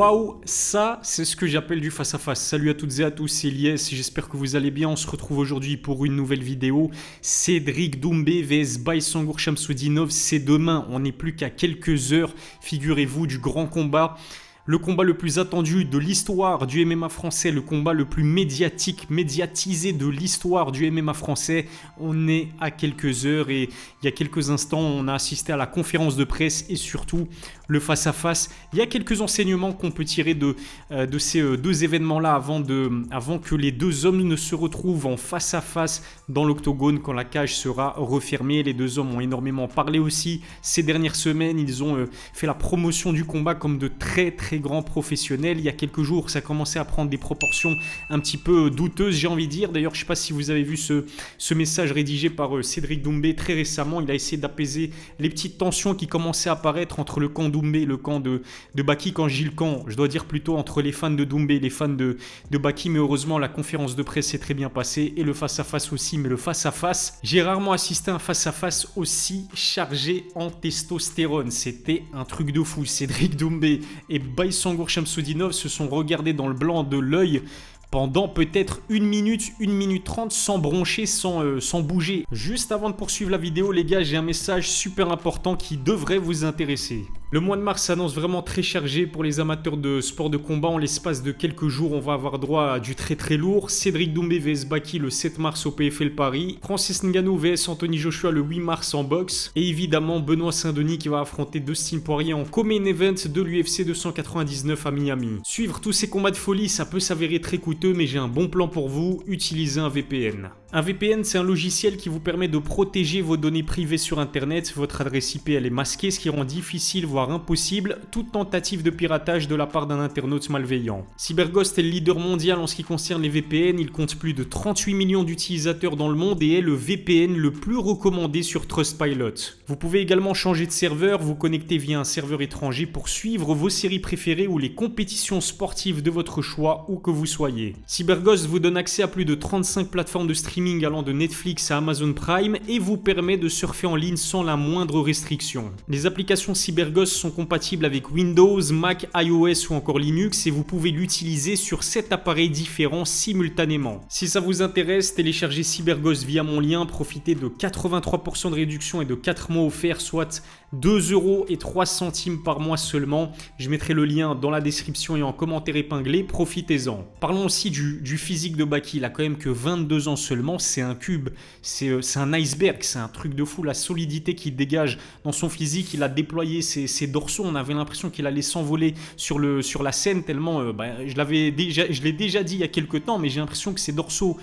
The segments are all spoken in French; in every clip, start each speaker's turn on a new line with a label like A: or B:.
A: Waouh, ça c'est ce que j'appelle du face à face. Salut à toutes et à tous, c'est Elias, j'espère que vous allez bien. On se retrouve aujourd'hui pour une nouvelle vidéo. Cédric Doumbé vs Baysangour Shamsudinov, c'est demain, on n'est plus qu'à quelques heures, figurez-vous, du grand combat. Le combat le plus attendu de l'histoire du MMA français, le combat le plus médiatisé de l'histoire du MMA français. On est à quelques heures et il y a quelques instants, on a assisté à la conférence de presse et surtout le face-à-face. Il y a quelques enseignements qu'on peut tirer de ces deux événements-là avant que les deux hommes ne se retrouvent en face-à-face dans l'octogone quand la cage sera refermée. Les deux hommes ont énormément parlé aussi ces dernières semaines. Ils ont fait la promotion du combat comme de très grands professionnels. Il y a quelques jours, ça commençait à prendre des proportions un petit peu douteuses, j'ai envie de dire. D'ailleurs, je ne sais pas si vous avez vu ce message rédigé par Cédric Doumbé très récemment. Il a essayé d'apaiser les petites tensions qui commençaient à apparaître entre le camp Doumbé et le camp de Baki. Quand je dis le camp, je dois dire plutôt entre les fans de Doumbé et les fans de Baki. Mais heureusement, la conférence de presse s'est très bien passée et le face-à-face aussi. Mais le face-à-face, j'ai rarement assisté à un face-à-face aussi chargé en testostérone. C'était un truc de fou. Cédric Doumbé et Baysangour Shamsudinov se sont regardés dans le blanc de l'œil pendant peut-être 1 minute 30 sans broncher, sans bouger. Juste avant de poursuivre la vidéo, les gars, j'ai un message super important qui devrait vous intéresser. Le mois de mars s'annonce vraiment très chargé pour les amateurs de sport de combat. En l'espace de quelques jours, on va avoir droit à du très lourd. Cédric Doumbé vs Baki le 7 mars au PFL Paris. Francis Ngannou vs Anthony Joshua le 8 mars en boxe. Et évidemment, Benoît Saint-Denis qui va affronter Dustin Poirier en co-main event de l'UFC 299 à Miami. Suivre tous ces combats de folie, ça peut s'avérer très coûteux, mais j'ai un bon plan pour vous. Utilisez un VPN. Un VPN, c'est un logiciel qui vous permet de protéger vos données privées sur Internet. Votre adresse IP, elle est masquée, ce qui rend difficile, voire impossible, toute tentative de piratage de la part d'un internaute malveillant. CyberGhost est le leader mondial en ce qui concerne les VPN. Il compte plus de 38 millions d'utilisateurs dans le monde et est le VPN le plus recommandé sur Trustpilot. Vous pouvez également changer de serveur, vous connecter via un serveur étranger pour suivre vos séries préférées ou les compétitions sportives de votre choix, où que vous soyez. CyberGhost vous donne accès à plus de 35 plateformes de streaming allant de Netflix à Amazon Prime et vous permet de surfer en ligne sans la moindre restriction. Les applications CyberGhost sont compatibles avec Windows, Mac, iOS ou encore Linux et vous pouvez l'utiliser sur 7 appareils différents simultanément. Si ça vous intéresse, téléchargez CyberGhost via mon lien, profitez de 83% de réduction et de 4 mois offerts, soit 2,03 € par mois seulement. Je mettrai le lien dans la description et en commentaire épinglé, profitez-en. Parlons aussi du physique de Baki, il a quand même que 22 ans seulement, c'est un cube, c'est un iceberg, c'est un truc de fou, la solidité qu'il dégage dans son physique. Il a déployé ses dorsaux, on avait l'impression qu'il allait s'envoler sur la scène tellement, je l'ai déjà dit il y a quelques temps, mais j'ai l'impression que ses dorsaux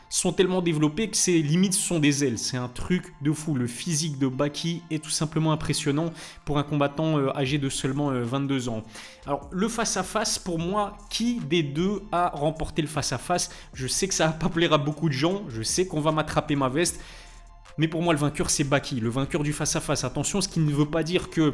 A: sont tellement développés que ses limites sont des ailes. C'est un truc de fou. Le physique de Baki est tout simplement impressionnant pour un combattant âgé de seulement 22 ans. Alors, le face-à-face, pour moi, qui des deux a remporté le face-à-face? Je sais que ça va pas plaire à beaucoup de gens. Je sais qu'on va m'attraper ma veste. Mais pour moi, le vainqueur, c'est Baki. Le vainqueur du face-à-face. Attention, ce qui ne veut pas dire que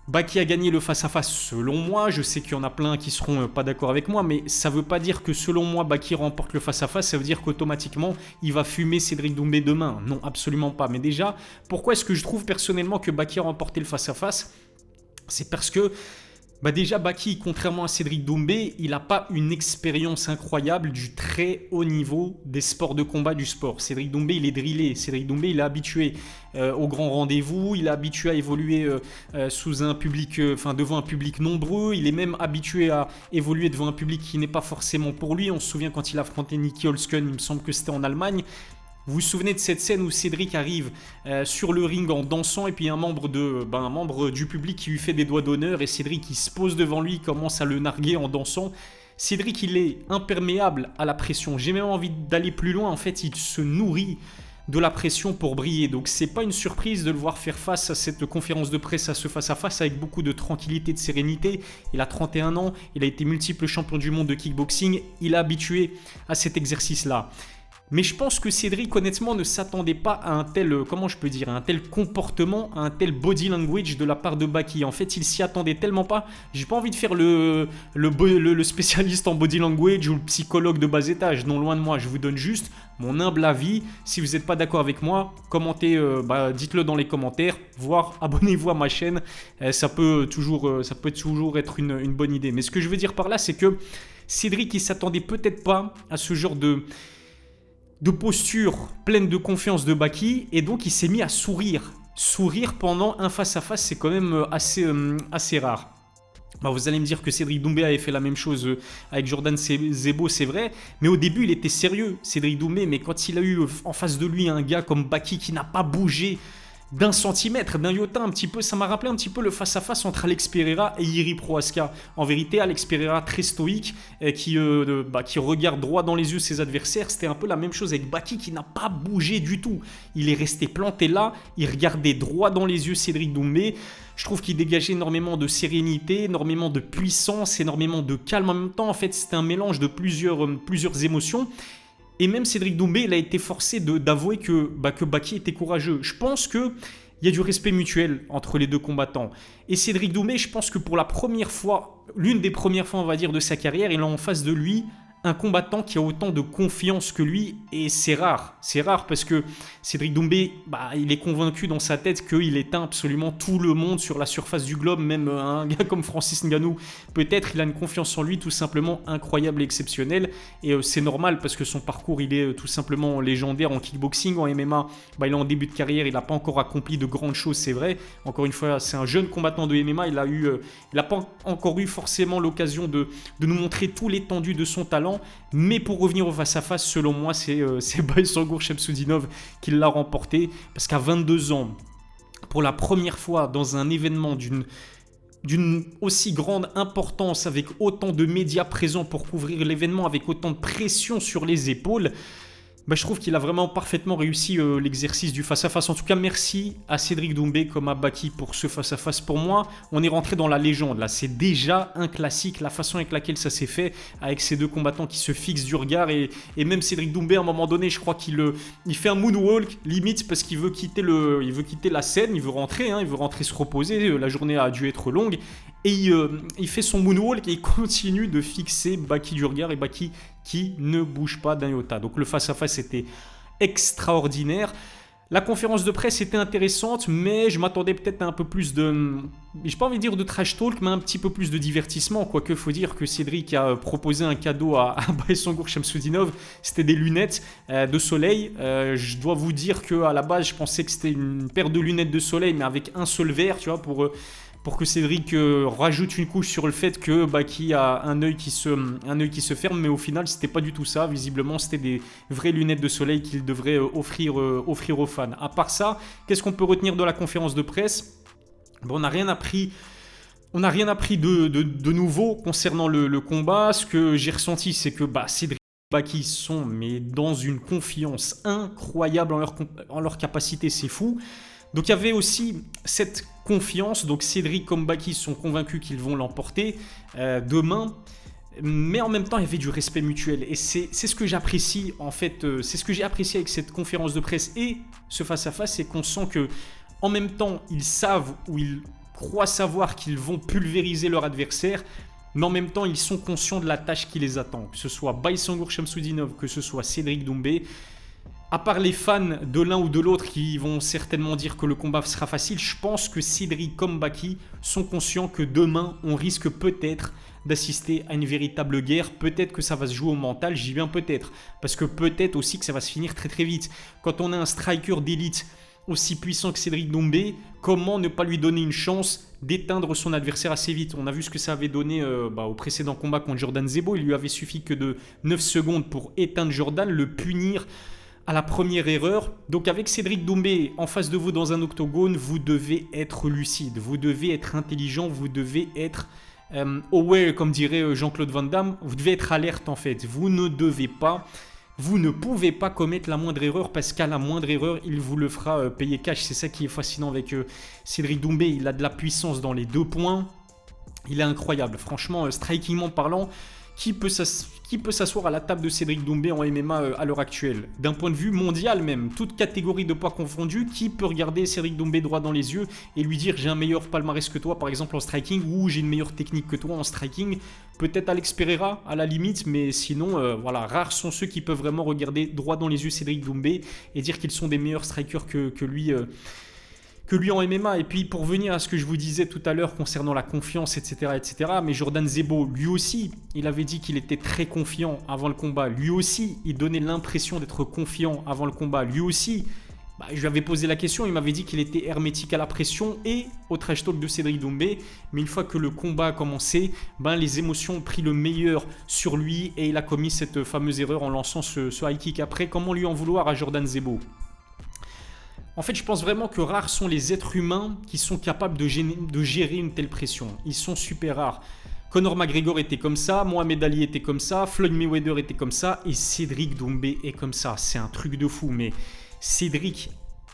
A: Baki a gagné le face-à-face selon moi. Je sais qu'il y en a plein qui seront pas d'accord avec moi, mais ça ne veut pas dire que selon moi Baki remporte le face-à-face. Ça veut dire qu'automatiquement il va fumer Cédric Doumbé demain. Non, absolument pas. Mais déjà, pourquoi est-ce que je trouve personnellement que Baki a remporté le face-à-face? C'est parce que déjà Baki, contrairement à Cédric Doumbé, il n'a pas une expérience incroyable du très haut niveau des sports de combat du sport. Cédric Doumbé, il est drillé. Cédric Doumbé, il est habitué au grand rendez-vous, il est habitué à évoluer sous un public, devant un public nombreux. Il est même habitué à évoluer devant un public qui n'est pas forcément pour lui. On se souvient quand il affrontait Nicky Holzken, il me semble que c'était en Allemagne. Vous vous souvenez de cette scène où Cédric arrive sur le ring en dansant et puis un membre du public qui lui fait des doigts d'honneur et Cédric il se pose devant lui, il commence à le narguer en dansant. Cédric il est imperméable à la pression. J'ai même envie d'aller plus loin, en fait il se nourrit de la pression pour briller. Donc c'est pas une surprise de le voir faire face à cette conférence de presse, à ce face-à-face avec beaucoup de tranquillité, de sérénité. Il a 31 ans, il a été multiple champion du monde de kickboxing, il est habitué à cet exercice-là. Mais je pense que Cédric, honnêtement, ne s'attendait pas à un tel, comment je peux dire, à un tel comportement, à un tel body language de la part de Baki. En fait, il s'y attendait tellement pas. J'ai pas envie de faire le spécialiste en body language ou le psychologue de bas étage. Non, loin de moi. Je vous donne juste mon humble avis. Si vous n'êtes pas d'accord avec moi, commentez, dites-le dans les commentaires, voire abonnez-vous à ma chaîne. Ça peut toujours être une bonne idée. Mais ce que je veux dire par là, c'est que Cédric, il s'attendait peut-être pas à ce genre de posture pleine de confiance de Baki, et donc il s'est mis à sourire. Sourire pendant un face-à-face, c'est quand même assez rare. Bah, vous allez me dire que Cédric Doumbé avait fait la même chose avec Jordan Zebo, c'est vrai, mais au début il était sérieux, Cédric Doumbé, mais quand il a eu en face de lui un gars comme Baki qui n'a pas bougé d'un centimètre, d'un iota un petit peu, ça m'a rappelé un petit peu le face-à-face entre Alex Pereira et Jiri Prohaska. En vérité, Alex Pereira très stoïque, qui regarde droit dans les yeux ses adversaires, c'était un peu la même chose avec Baki qui n'a pas bougé du tout. Il est resté planté là, il regardait droit dans les yeux Cédric Doumbé. Je trouve qu'il dégageait énormément de sérénité, énormément de puissance, énormément de calme en même temps. En fait, c'était un mélange de plusieurs émotions. Et même Cédric Doumbé, il a été forcé d'avouer que Baki était courageux. Je pense qu'il y a du respect mutuel entre les deux combattants. Et Cédric Doumbé, je pense que pour la première fois, l'une des premières fois, on va dire, de sa carrière, il a en face de lui un combattant qui a autant de confiance que lui, et c'est rare. C'est rare parce que Cédric Doumbé, il est convaincu dans sa tête qu'il éteint absolument tout le monde sur la surface du globe, même un gars comme Francis Ngannou. Peut-être il a une confiance en lui tout simplement incroyable et exceptionnelle, et c'est normal parce que son parcours, il est tout simplement légendaire en kickboxing, en MMA. Il est en début de carrière, il n'a pas encore accompli de grandes choses, c'est vrai. Encore une fois, c'est un jeune combattant de MMA, il n'a pas encore eu forcément l'occasion de nous montrer tout l'étendue de son talent. Mais pour revenir au face-à-face, selon moi, c'est Baysangour Shamsudinov qui l'a remporté. Parce qu'à 22 ans, pour la première fois dans un événement d'une aussi grande importance, avec autant de médias présents pour couvrir l'événement, avec autant de pression sur les épaules, je trouve qu'il a vraiment parfaitement réussi l'exercice du face-à-face. En tout cas, merci à Cédric Doumbé comme à Baki pour ce face-à-face. Pour moi, on est rentré dans la légende. Là, c'est déjà un classique, la façon avec laquelle ça s'est fait, avec ces deux combattants qui se fixent du regard. Et même Cédric Doumbé, à un moment donné, je crois qu'il fait un moonwalk, limite, parce qu'il veut quitter la scène, il veut rentrer se reposer. La journée a dû être longue. Et il fait son moonwalk et il continue de fixer Baki du regard, et Baki qui ne bouge pas d'un iota. Donc le face-à-face était extraordinaire. La conférence de presse était intéressante, mais je m'attendais peut-être à un peu plus j'ai pas envie de dire de trash talk, mais un petit peu plus de divertissement. Quoique, faut dire que Cédric a proposé un cadeau à Baysangour Shamsudinov. C'était des lunettes de soleil. Je dois vous dire qu'à la base, je pensais que c'était une paire de lunettes de soleil, mais avec un seul verre, tu vois, pour que Cédric rajoute une couche sur le fait que Baki a un œil qui se ferme, mais au final c'était pas du tout ça. Visiblement c'était des vraies lunettes de soleil qu'il devrait offrir aux fans. À part ça, qu'est-ce qu'on peut retenir de la conférence de presse ? On n'a rien appris. On n'a rien appris de nouveau concernant le combat. Ce que j'ai ressenti, c'est que Cédric et Baki sont dans une confiance incroyable en leur capacité, c'est fou. Donc il y avait aussi cette confiance, donc Cédric comme Baki sont convaincus qu'ils vont l'emporter demain, mais en même temps il y avait du respect mutuel, et c'est ce que j'apprécie en fait, c'est ce que j'ai apprécié avec cette conférence de presse et ce face-à-face, c'est qu'on sent que en même temps ils savent ou ils croient savoir qu'ils vont pulvériser leur adversaire, mais en même temps ils sont conscients de la tâche qui les attend, que ce soit Baysangour Shamsudinov, que ce soit Cédric Doumbé. À part les fans de l'un ou de l'autre qui vont certainement dire que le combat sera facile, je pense que Cédric comme Baki sont conscients que demain, on risque peut-être d'assister à une véritable guerre. Peut-être que ça va se jouer au mental, j'y viens peut-être. Parce que peut-être aussi que ça va se finir très très vite. Quand on a un striker d'élite aussi puissant que Cédric Doumbé, comment ne pas lui donner une chance d'éteindre son adversaire assez vite ? On a vu ce que ça avait donné au précédent combat contre Jordan Zebo. Il lui avait suffi que de 9 secondes pour éteindre Jordan, le punir à la première erreur. Donc avec Cédric Doumbé en face de vous dans un octogone, vous devez être lucide, vous devez être intelligent, vous devez être aware, comme dirait Jean-Claude Van Damme, vous devez être alerte en fait. Vous ne pouvez pas commettre la moindre erreur, parce qu'à la moindre erreur, il vous le fera payer cash. C'est ça qui est fascinant avec Cédric Doumbé, il a de la puissance dans les deux points, il est incroyable. Franchement, strikingment parlant, qui peut s'asseoir à la table de Cédric Doumbé en MMA à l'heure actuelle? D'un point de vue mondial même, toute catégorie de poids confondue, qui peut regarder Cédric Doumbé droit dans les yeux et lui dire j'ai un meilleur palmarès que toi par exemple en striking, ou j'ai une meilleure technique que toi en striking? Peut-être Alex Pereira à la limite, mais sinon voilà, rares sont ceux qui peuvent vraiment regarder droit dans les yeux Cédric Doumbé et dire qu'ils sont des meilleurs strikers que lui en MMA. Et puis pour venir à ce que je vous disais tout à l'heure concernant la confiance, etc., mais Jordan Zebo, lui aussi, il avait dit qu'il était très confiant avant le combat. Lui aussi, il donnait l'impression d'être confiant avant le combat. Lui aussi, je lui avais posé la question, il m'avait dit qu'il était hermétique à la pression et au trash talk de Cédric Doumbé. Mais une fois que le combat a commencé, les émotions ont pris le meilleur sur lui et il a commis cette fameuse erreur en lançant ce high kick après. Comment lui en vouloir à Jordan Zebo? En fait, je pense vraiment que rares sont les êtres humains qui sont capables de gérer une telle pression. Ils sont super rares. Conor McGregor était comme ça, Mohamed Ali était comme ça, Floyd Mayweather était comme ça et Cédric Doumbé est comme ça. C'est un truc de fou. Mais Cédric,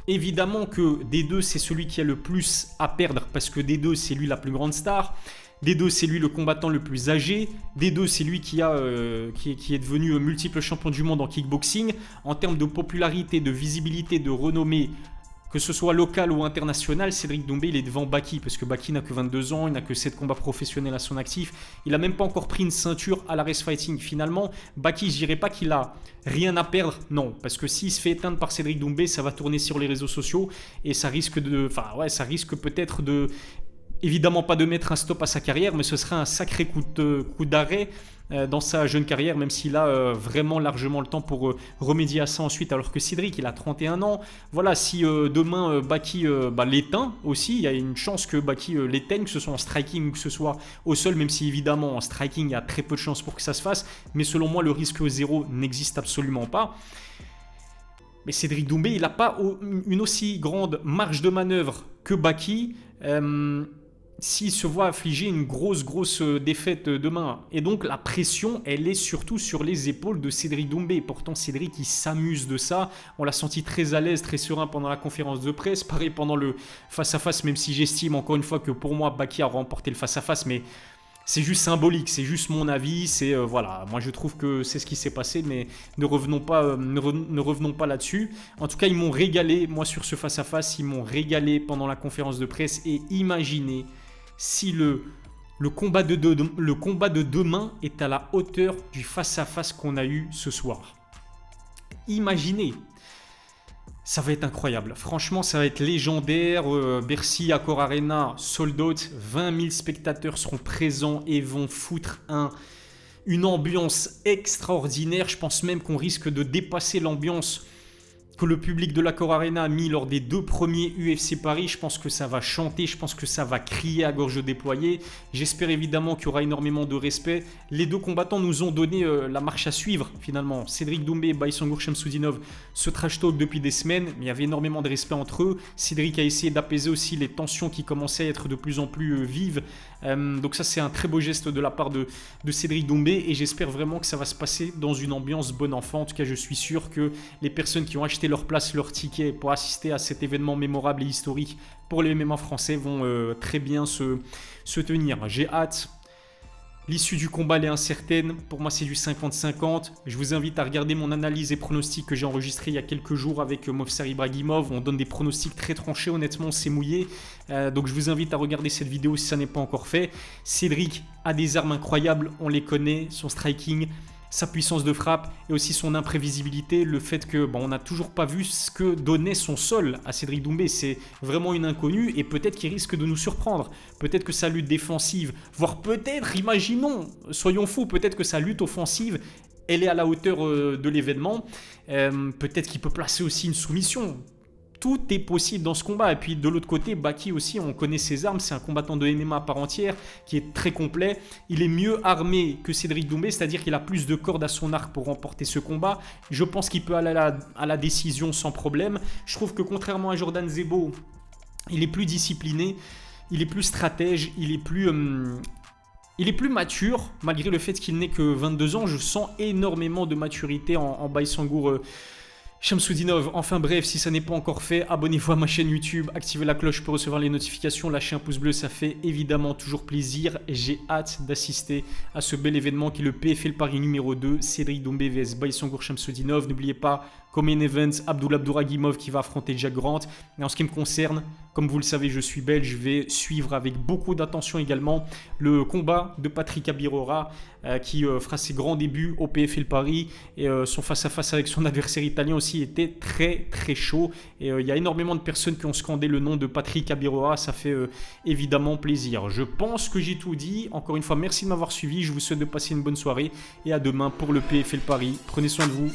A: évidemment que des deux, c'est celui qui a le plus à perdre parce que des deux, c'est lui la plus grande star. Des deux, c'est lui le combattant le plus âgé. Des deux, c'est lui qui est devenu multiple champion du monde en kickboxing. En termes de popularité, de visibilité, de renommée, que ce soit local ou international, Cédric Doumbé, il est devant Baki, parce que Baki n'a que 22 ans, il n'a que 7 combats professionnels à son actif. Il n'a même pas encore pris une ceinture à la Race Fighting. Finalement, Baki, je dirais pas qu'il a rien à perdre, non. Parce que s'il se fait éteindre par Cédric Doumbé, ça va tourner sur les réseaux sociaux et ça risque peut-être de... Évidemment pas de mettre un stop à sa carrière, mais ce serait un sacré coup d'arrêt dans sa jeune carrière, même s'il a vraiment largement le temps pour remédier à ça ensuite, alors que Cédric, il a 31 ans. Voilà, si demain Baki l'éteint aussi, il y a une chance que Baki l'éteigne, que ce soit en striking ou que ce soit au sol, même si évidemment en striking, il y a très peu de chances pour que ça se fasse, mais selon moi, le risque zéro n'existe absolument pas. Mais Cédric Doumbé, il n'a pas une aussi grande marge de manœuvre que Baki. S'il se voit affliger une grosse défaite demain. Et donc la pression, elle est surtout sur les épaules de Cédric Doumbé. Pourtant Cédric, il s'amuse de ça. On l'a senti très à l'aise, très serein pendant la conférence de presse. Pareil pendant le face-à-face, même si j'estime encore une fois que pour moi, Baki a remporté le face-à-face. Mais c'est juste symbolique, c'est juste mon avis. C'est voilà, moi je trouve que c'est ce qui s'est passé, mais ne revenons pas là-dessus. En tout cas, ils m'ont régalé, moi sur ce face-à-face, ils m'ont régalé pendant la conférence de presse. Et imaginez si le combat de demain est à la hauteur du face-à-face qu'on a eu ce soir. Imaginez. Ça va être incroyable. Franchement, ça va être légendaire. Bercy Accor Arena, sold out. 20 000 spectateurs seront présents et vont foutre une ambiance extraordinaire. Je pense même qu'on risque de dépasser l'ambiance que le public de l'Accor Arena a mis lors des 2 premiers UFC Paris. Je pense que ça va chanter, je pense que ça va crier à gorge déployée. J'espère évidemment qu'il y aura énormément de respect. Les 2 combattants nous ont donné la marche à suivre finalement. Cédric Doumbé et Baysangour Shamsudinov se trash talk depuis des semaines, mais il y avait énormément de respect entre eux. Cédric a essayé d'apaiser aussi les tensions qui commençaient à être de plus en plus vives. Donc ça, c'est un très beau geste de la part de Cédric Doumbé et j'espère vraiment que ça va se passer dans une ambiance bon enfant. En tout cas, je suis sûr que les personnes qui ont acheté leur place, leur ticket pour assister à cet événement mémorable et historique pour les MMA français vont très bien se tenir. J'ai hâte. L'issue du combat elle est incertaine. Pour moi, c'est du 50-50. Je vous invite à regarder mon analyse et pronostics que j'ai enregistré il y a quelques jours avec Movsar Ibragimov. On donne des pronostics très tranchés. Honnêtement, c'est mouillé. Donc, je vous invite à regarder cette vidéo si ça n'est pas encore fait. Cédric a des armes incroyables. On les connaît. Son striking, sa puissance de frappe et aussi son imprévisibilité, le fait que on n'a toujours pas vu ce que donnait son sol à Cédric Doumbé, c'est vraiment une inconnue et peut-être qu'il risque de nous surprendre, peut-être que sa lutte défensive, voire peut-être, imaginons, soyons fous, peut-être que sa lutte offensive, elle est à la hauteur de l'événement, peut-être qu'il peut placer aussi une soumission. Tout est possible dans ce combat. Et puis de l'autre côté, Baki aussi, on connaît ses armes. C'est un combattant de MMA à part entière qui est très complet. Il est mieux armé que Cédric Doumbé, c'est-à-dire qu'il a plus de cordes à son arc pour remporter ce combat. Je pense qu'il peut aller à la décision sans problème. Je trouve que contrairement à Jordan Zebo, il est plus discipliné, il est plus stratège, il est plus mature, malgré le fait qu'il n'ait que 22 ans. Je sens énormément de maturité en Baysangour Shamsudinov, enfin bref, si ça n'est pas encore fait, abonnez-vous à ma chaîne YouTube, activez la cloche pour recevoir les notifications, lâchez un pouce bleu, ça fait évidemment toujours plaisir. J'ai hâte d'assister à ce bel événement qui est le PFL Paris numéro 2, Cédric Doumbé vs Baïsangour Shamsudinov. N'oubliez pas, comme main event, Abdullah Abdouragimov qui va affronter Jack Grant. Et en ce qui me concerne, comme vous le savez, je suis belge, je vais suivre avec beaucoup d'attention également le combat de Patrick Abirora qui fera ses grands débuts au PFL Paris. Et son face-à-face avec son adversaire italien aussi était très très chaud. Et il y a énormément de personnes qui ont scandé le nom de Patrick Abirora, ça fait évidemment plaisir. Je pense que j'ai tout dit. Encore une fois, merci de m'avoir suivi. Je vous souhaite de passer une bonne soirée et à demain pour le PFL Paris. Prenez soin de vous.